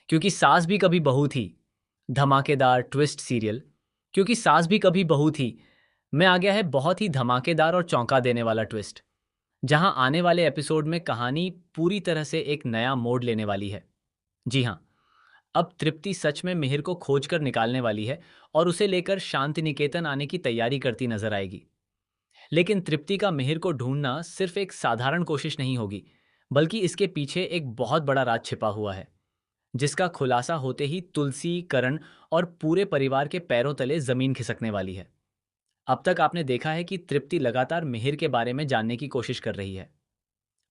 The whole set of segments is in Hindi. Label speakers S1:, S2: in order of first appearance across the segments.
S1: क्योंकि सास भी कभी बहू थी, धमाकेदार ट्विस्ट सीरियल। क्योंकि सास भी कभी बहू थी में आ गया है बहुत ही धमाकेदार और चौंका देने वाला ट्विस्ट, जहां आने वाले एपिसोड में कहानी पूरी तरह से एक नया मोड़ लेने वाली है। जी हाँ, अब तृप्ति सच में मिहिर को खोज कर निकालने वाली है और उसे लेकर शांति निकेतन आने की तैयारी करती नजर आएगी। लेकिन तृप्ति का मिहिर को ढूंढना सिर्फ एक साधारण कोशिश नहीं होगी, बल्कि इसके पीछे एक बहुत बड़ा राज छिपा हुआ है, जिसका खुलासा होते ही तुलसी, करण और पूरे परिवार के पैरों तले जमीन खिसकने वाली है। अब तक आपने देखा है कि तृप्ति लगातार मिहिर के बारे में जानने की कोशिश कर रही है।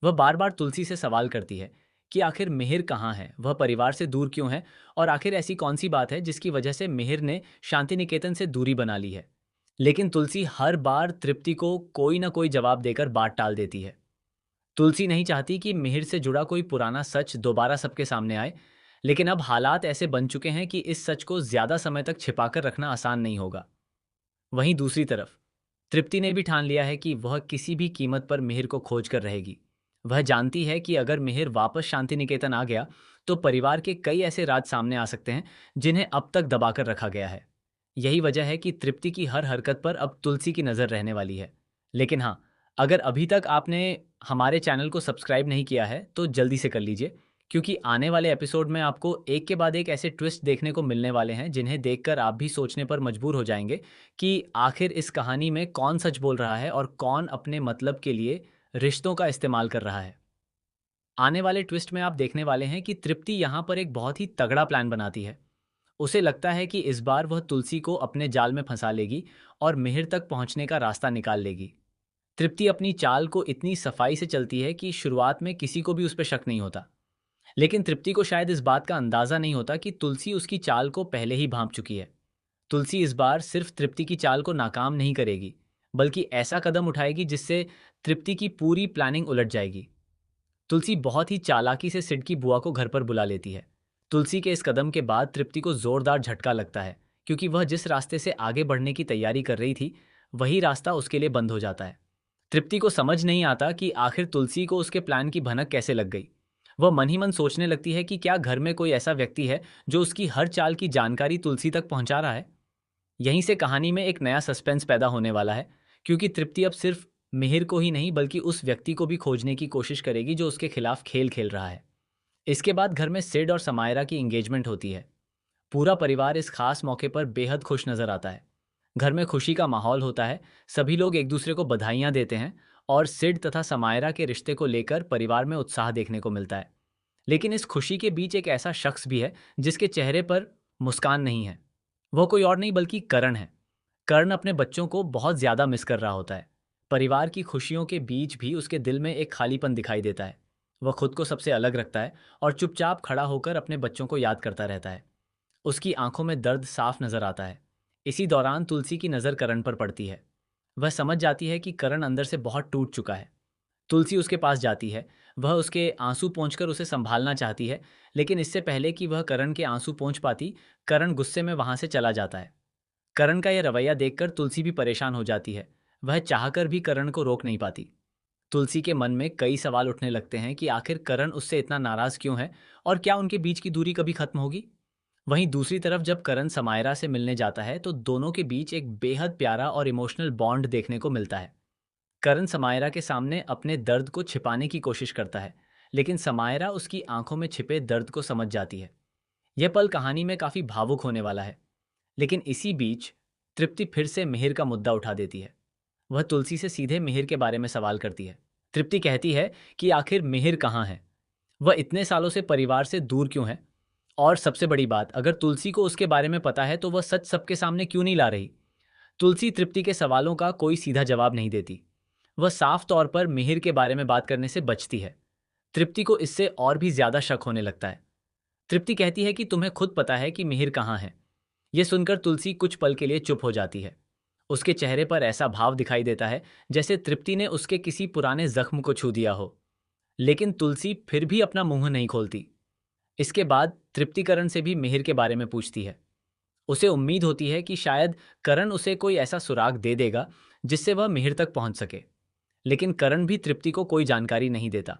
S1: वह बार बार तुलसी से सवाल करती है कि आखिर मिहिर कहाँ है, वह परिवार से दूर क्यों है, और आखिर ऐसी कौन सी बात है जिसकी वजह से मिहिर ने शांति निकेतन से दूरी बना ली है। लेकिन तुलसी हर बार तृप्ति को कोई ना कोई जवाब देकर बात टाल देती है। तुलसी नहीं चाहती कि मिहिर से जुड़ा कोई पुराना सच दोबारा सबके सामने आए, लेकिन अब हालात ऐसे बन चुके हैं कि इस सच को ज्यादा समय तक छिपाकर रखना आसान नहीं होगा। वहीं दूसरी तरफ तृप्ति ने भी ठान लिया है कि वह किसी भी कीमत पर मिहिर को खोज कर रहेगी। वह जानती है कि अगर मिहिर वापस शांति निकेतन आ गया तो परिवार के कई ऐसे राज सामने आ सकते हैं जिन्हें अब तक दबाकर रखा गया है। यही वजह है कि तृप्ति की हर हरकत पर अब तुलसी की नज़र रहने वाली है। लेकिन हाँ, अगर अभी तक आपने हमारे चैनल को सब्सक्राइब नहीं किया है तो जल्दी से कर लीजिए, क्योंकि आने वाले एपिसोड में आपको एक के बाद एक ऐसे ट्विस्ट देखने को मिलने वाले हैं जिन्हें देखकर आप भी सोचने पर मजबूर हो जाएंगे कि आखिर इस कहानी में कौन सच बोल रहा है और कौन अपने मतलब के लिए रिश्तों का इस्तेमाल कर रहा है। आने वाले ट्विस्ट में आप देखने वाले हैं कि तृप्ति यहाँ पर एक बहुत ही तगड़ा प्लान बनाती है। उसे लगता है कि इस बार वह तुलसी को अपने जाल में फंसा लेगी और मिहिर तक पहुंचने का रास्ता निकाल लेगी। तृप्ति अपनी चाल को इतनी सफाई से चलती है कि शुरुआत में किसी को भी उस पर शक नहीं होता। लेकिन तृप्ति को शायद इस बात का अंदाजा नहीं होता कि तुलसी उसकी चाल को पहले ही भांप चुकी है। तुलसी इस बार सिर्फ तृप्ति की चाल को नाकाम नहीं करेगी, बल्कि ऐसा कदम उठाएगी जिससे तृप्ति की पूरी प्लानिंग उलट जाएगी। तुलसी बहुत ही चालाकी से सिड की बुआ को घर पर बुला लेती है। तुलसी के इस कदम के बाद तृप्ति को जोरदार झटका लगता है, क्योंकि वह जिस रास्ते से आगे बढ़ने की तैयारी कर रही थी वही रास्ता उसके लिए बंद हो जाता है। तृप्ति को समझ नहीं आता कि आखिर तुलसी को उसके प्लान की भनक कैसे लग गई। वह मन ही मन सोचने लगती है कि क्या घर में कोई ऐसा व्यक्ति है जो उसकी हर चाल की जानकारी तुलसी तक पहुंचा रहा है। यहीं से कहानी में एक नया सस्पेंस पैदा होने वाला है, क्योंकि तृप्ति अब सिर्फ मिहिर को ही नहीं बल्कि उस व्यक्ति को भी खोजने की कोशिश करेगी जो उसके खिलाफ खेल खेल रहा है। इसके बाद घर में सिड और समायरा की एंगेजमेंट होती है। पूरा परिवार इस खास मौके पर बेहद खुश नजर आता है। घर में खुशी का माहौल होता है, सभी लोग एक दूसरे को बधाइयां देते हैं और सिड तथा समायरा के रिश्ते को लेकर परिवार में उत्साह देखने को मिलता है। लेकिन इस खुशी के बीच एक ऐसा शख्स भी है जिसके चेहरे पर मुस्कान नहीं है। वह कोई और नहीं बल्कि करण है। कर्ण अपने बच्चों को बहुत ज्यादा मिस कर रहा होता है। परिवार की खुशियों के बीच भी उसके दिल में एक खालीपन दिखाई देता है। वह खुद को सबसे अलग रखता है और चुपचाप खड़ा होकर अपने बच्चों को याद करता रहता है। उसकी आंखों में दर्द साफ नजर आता है। इसी दौरान तुलसी की नज़र करण पर पड़ती है। वह समझ जाती है कि करण अंदर से बहुत टूट चुका है। तुलसी उसके पास जाती है। वह उसके आंसू पोंछकर उसे संभालना चाहती है, लेकिन इससे पहले कि वह करण के आंसू पोंछ पाती, करण गुस्से में वहां से चला जाता है। करण का यह रवैया देखकर तुलसी भी परेशान हो जाती है। वह चाहकर भी करण को रोक नहीं पाती। तुलसी के मन में कई सवाल उठने लगते हैं कि आखिर करण उससे इतना नाराज क्यों है और क्या उनके बीच की दूरी कभी खत्म होगी। वहीं दूसरी तरफ जब करण समायरा से मिलने जाता है तो दोनों के बीच एक बेहद प्यारा और इमोशनल बॉन्ड देखने को मिलता है। करण समायरा के सामने अपने दर्द को छिपाने की कोशिश करता है, लेकिन समायरा उसकी आंखों में छिपे दर्द को समझ जाती है। यह पल कहानी में काफी भावुक होने वाला है। लेकिन इसी बीच तृप्ति फिर से मिहिर का मुद्दा उठा देती है। वह तुलसी से सीधे मिहिर के बारे में सवाल करती है। तृप्ति कहती है कि आखिर मिहिर कहाँ है, वह इतने सालों से परिवार से दूर क्यों है, और सबसे बड़ी बात, अगर तुलसी को उसके बारे में पता है तो वह सच सबके सामने क्यों नहीं ला रही। तुलसी तृप्ति के सवालों का कोई सीधा जवाब नहीं देती। वह साफ तौर पर मिहिर के बारे में बात करने से बचती है। तृप्ति को इससे और भी ज्यादा शक होने लगता है। तृप्ति कहती है कि तुम्हें खुद पता है कि मिहिर कहाँ है। यह सुनकर तुलसी कुछ पल के लिए चुप हो जाती है। उसके चेहरे पर ऐसा भाव दिखाई देता है जैसे तृप्ति ने उसके किसी पुराने जख्म को छू दिया हो। लेकिन तुलसी फिर भी अपना मुंह नहीं खोलती। इसके बाद तृप्ति करण से भी मिहिर के बारे में पूछती है। उसे उम्मीद होती है कि शायद करण उसे कोई ऐसा सुराग दे देगा जिससे वह मिहिर तक पहुंच सके। लेकिन करण भी तृप्ति को कोई जानकारी नहीं देता।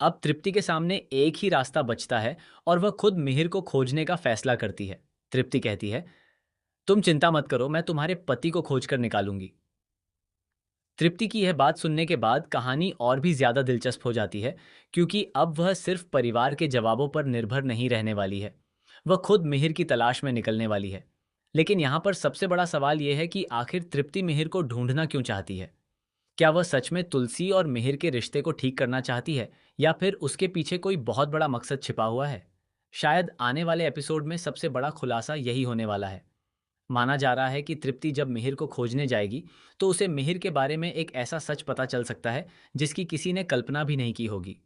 S1: अब तृप्ति के सामने एक ही रास्ता बचता है और वह खुद मिहिर को खोजने का फैसला करती है। तृप्ति कहती है, तुम चिंता मत करो, मैं तुम्हारे पति को खोज कर निकालूंगी। तृप्ति की यह बात सुनने के बाद कहानी और भी ज्यादा दिलचस्प हो जाती है, क्योंकि अब वह सिर्फ परिवार के जवाबों पर निर्भर नहीं रहने वाली है, वह खुद मिहिर की तलाश में निकलने वाली है। लेकिन यहाँ पर सबसे बड़ा सवाल यह है कि आखिर तृप्ति मिहिर को ढूंढना क्यों चाहती है? क्या वह सच में तुलसी और मिहिर के रिश्ते को ठीक करना चाहती है, या फिर उसके पीछे कोई बहुत बड़ा मकसद छिपा हुआ है? शायद आने वाले एपिसोड में सबसे बड़ा खुलासा यही होने वाला है। माना जा रहा है कि तृप्ति जब मिहिर को खोजने जाएगी तो उसे मिहिर के बारे में एक ऐसा सच पता चल सकता है जिसकी किसी ने कल्पना भी नहीं की होगी।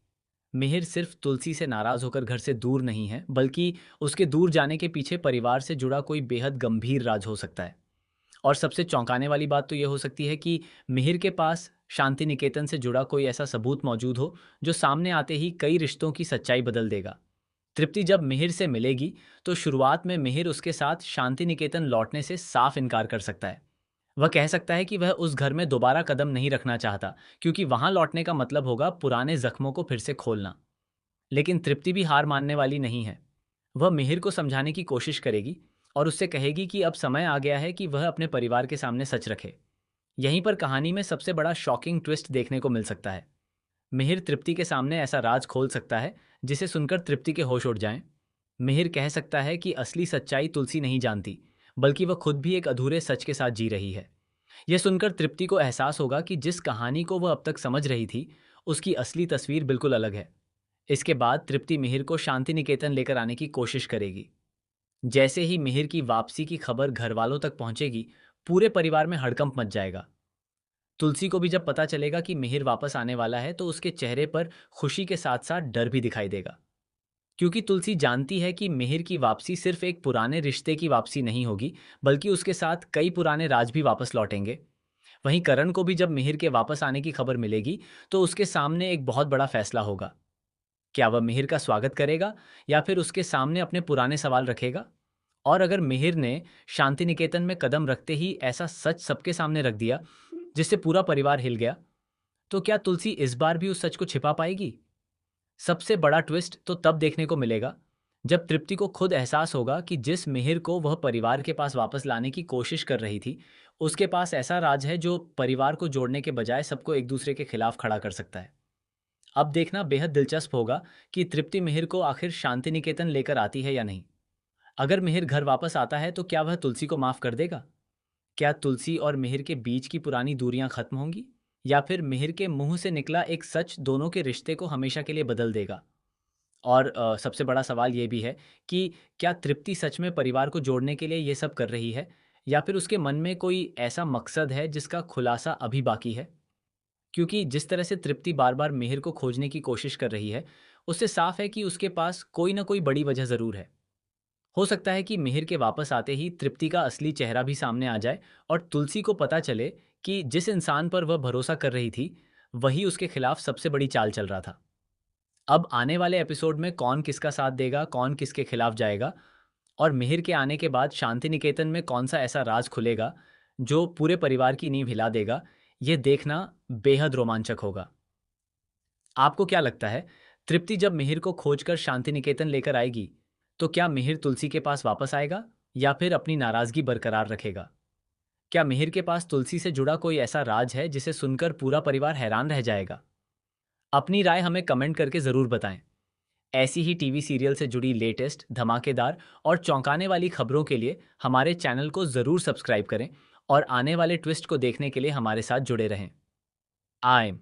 S1: मिहिर सिर्फ तुलसी से नाराज होकर घर से दूर नहीं है, बल्कि उसके दूर जाने के पीछे परिवार से जुड़ा कोई बेहद गंभीर राज हो सकता है। और सबसे चौंकाने वाली बात तो यह हो सकती है कि मिहिर के पास शांति निकेतन से जुड़ा कोई ऐसा सबूत मौजूद हो जो सामने आते ही कई रिश्तों की सच्चाई बदल देगा। तृप्ति जब मिहिर से मिलेगी तो शुरुआत में मिहिर उसके साथ शांति निकेतन लौटने से साफ इनकार कर सकता है। वह कह सकता है कि वह उस घर में दोबारा कदम नहीं रखना चाहता, क्योंकि वहां लौटने का मतलब होगा पुराने जख्मों को फिर से खोलना। लेकिन तृप्ति भी हार मानने वाली नहीं है। वह मिहिर को समझाने की कोशिश करेगी और उससे कहेगी कि अब समय आ गया है कि वह अपने परिवार के सामने सच रखे। यहीं पर कहानी में सबसे बड़ा शॉकिंग ट्विस्ट देखने को मिल सकता है। मिहिर तृप्ति के सामने ऐसा राज खोल सकता है जिसे सुनकर तृप्ति के होश उड़ जाएं। मिहिर कह सकता है कि असली सच्चाई तुलसी नहीं जानती, बल्कि वह खुद भी एक अधूरे सच के साथ जी रही है। यह सुनकर तृप्ति को एहसास होगा कि जिस कहानी को वह अब तक समझ रही थी, उसकी असली तस्वीर बिल्कुल अलग है। इसके बाद तृप्ति मिहिर को शांति निकेतन लेकर आने की कोशिश करेगी। जैसे ही मिहिर की वापसी की खबर घर वालों तक पहुंचेगी, पूरे परिवार में हड़कंप मच जाएगा। तुलसी को भी जब पता चलेगा कि मिहिर वापस आने वाला है तो उसके चेहरे पर खुशी के साथ साथ डर भी दिखाई देगा, क्योंकि तुलसी जानती है कि मिहिर की वापसी सिर्फ एक पुराने रिश्ते की वापसी नहीं होगी, बल्कि उसके साथ कई पुराने राज भी वापस लौटेंगे। वहीं करण को भी जब मिहिर के वापस आने की खबर मिलेगी तो उसके सामने एक बहुत बड़ा फैसला होगा। क्या वह मिहिर का स्वागत करेगा या फिर उसके सामने अपने पुराने सवाल रखेगा? और अगर मिहिर ने शांति निकेतन में कदम रखते ही ऐसा सच सबके सामने रख दिया जिससे पूरा परिवार हिल गया, तो क्या तुलसी इस बार भी उस सच को छिपा पाएगी? सबसे बड़ा ट्विस्ट तो तब देखने को मिलेगा जब तृप्ति को खुद एहसास होगा कि जिस मिहिर को वह परिवार के पास वापस लाने की कोशिश कर रही थी, उसके पास ऐसा राज है जो परिवार को जोड़ने के बजाय सबको एक दूसरे के खिलाफ खड़ा कर सकता है। अब देखना बेहद दिलचस्प होगा कि तृप्ति मिहिर को आखिर शांति निकेतन लेकर आती है या नहीं। अगर मिहिर घर वापस आता है तो क्या वह तुलसी को माफ कर देगा? क्या तुलसी और मिहिर के बीच की पुरानी दूरियां खत्म होंगी, या फिर मिहिर के मुंह से निकला एक सच दोनों के रिश्ते को हमेशा के लिए बदल देगा? और सबसे बड़ा सवाल ये भी है कि क्या तृप्ति सच में परिवार को जोड़ने के लिए ये सब कर रही है, या फिर उसके मन में कोई ऐसा मकसद है जिसका खुलासा अभी बाकी है? क्योंकि जिस तरह से तृप्ति बार बार मिहिर को खोजने की कोशिश कर रही है, उससे साफ है कि उसके पास कोई ना कोई बड़ी वजह जरूर है। हो सकता है कि मिहिर के वापस आते ही तृप्ति का असली चेहरा भी सामने आ जाए और तुलसी को पता चले कि जिस इंसान पर वह भरोसा कर रही थी, वही उसके खिलाफ सबसे बड़ी चाल चल रहा था। अब आने वाले एपिसोड में कौन किसका साथ देगा, कौन किसके खिलाफ जाएगा, और मिहिर के आने के बाद शांति निकेतन में कौन सा ऐसा राज खुलेगा जो पूरे परिवार की नींव हिला देगा, ये देखना बेहद रोमांचक होगा। आपको क्या लगता है, तृप्ति जब मिहिर को खोजकर शांति निकेतन लेकर आएगी तो क्या मिहिर तुलसी के पास वापस आएगा, या फिर अपनी नाराजगी बरकरार रखेगा? क्या मिहिर के पास तुलसी से जुड़ा कोई ऐसा राज है जिसे सुनकर पूरा परिवार हैरान रह जाएगा? अपनी राय हमें कमेंट करके जरूर बताएं। ऐसी ही टीवी सीरियल से जुड़ी लेटेस्ट, धमाकेदार और चौंकाने वाली खबरों के लिए हमारे चैनल को जरूर सब्सक्राइब करें और आने वाले ट्विस्ट को देखने के लिए हमारे साथ जुड़े रहें। आए